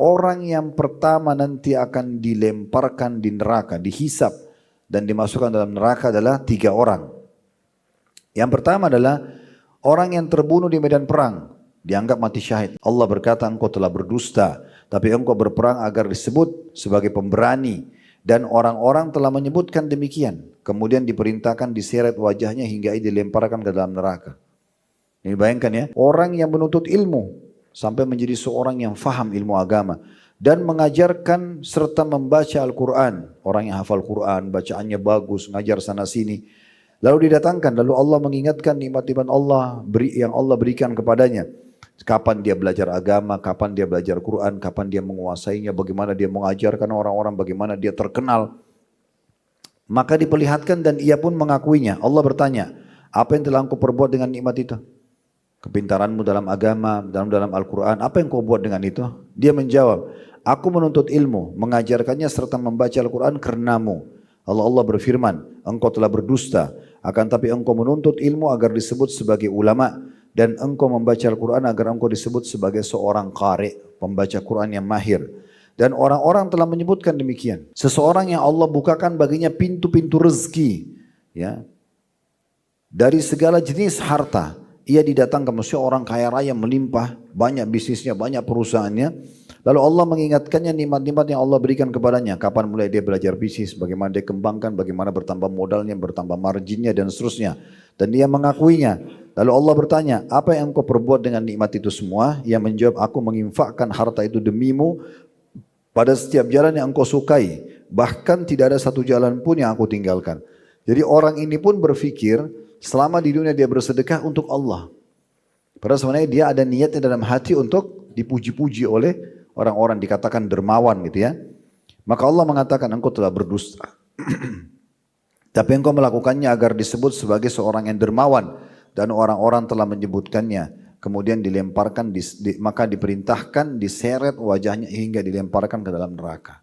orang yang pertama nanti akan dilemparkan di neraka, dihisap dan dimasukkan dalam neraka adalah 3 orang. Yang pertama adalah orang yang terbunuh di medan perang, dianggap mati syahid. Allah berkata, engkau telah berdusta, tapi engkau berperang agar disebut sebagai pemberani. Dan orang-orang telah menyebutkan demikian. Kemudian diperintahkan diseret wajahnya hingga dilemparkan ke dalam neraka. Ini bayangkan ya, orang yang menuntut ilmu sampai menjadi seorang yang faham ilmu agama dan mengajarkan serta membaca Al-Quran. Orang yang hafal Quran, bacaannya bagus, ngajar sana sini. Lalu didatangkan, lalu Allah mengingatkan nikmat-nikmat Allah yang Allah berikan kepadanya. Kapan dia belajar agama, kapan dia belajar Quran, kapan dia menguasainya, bagaimana dia mengajarkan orang-orang, bagaimana dia terkenal. Maka diperlihatkan dan ia pun mengakuinya. Allah bertanya, apa yang telah engkau perbuat dengan nikmat itu? Kepintaranmu dalam agama, dalam Al-Quran, apa yang kau buat dengan itu? Dia menjawab, aku menuntut ilmu, mengajarkannya serta membaca Al-Quran karenamu. Allah berfirman, engkau telah berdusta, akan tapi engkau menuntut ilmu agar disebut sebagai ulama, dan engkau membaca Al-Quran agar engkau disebut sebagai seorang qari, pembaca Quran yang mahir. Dan orang-orang telah menyebutkan demikian. Seseorang yang Allah bukakan baginya pintu-pintu rezeki, ya, dari segala jenis harta. Ia didatangkan, maksudnya orang kaya raya melimpah, banyak bisnisnya, banyak perusahaannya. Lalu Allah mengingatkannya nikmat-nikmat yang Allah berikan kepadanya. Kapan mulai dia belajar bisnis, bagaimana dia kembangkan, bagaimana bertambah modalnya, bertambah marginnya dan seterusnya. Dan dia mengakuinya. Lalu Allah bertanya, apa yang engkau perbuat dengan nikmat itu semua? Ia menjawab, aku menginfakkan harta itu demimu pada setiap jalan yang engkau sukai. Bahkan tidak ada satu jalan pun yang aku tinggalkan. Jadi orang ini pun berpikir, selama di dunia dia bersedekah untuk Allah. Padahal sebenarnya dia ada niatnya dalam hati untuk dipuji-puji oleh orang-orang, dikatakan dermawan gitu ya. Maka Allah mengatakan, engkau telah berdusta. Tapi engkau melakukannya agar disebut sebagai seorang yang dermawan. Dan orang-orang telah menyebutkannya. Kemudian dilemparkan, maka diperintahkan diseret wajahnya hingga dilemparkan ke dalam neraka.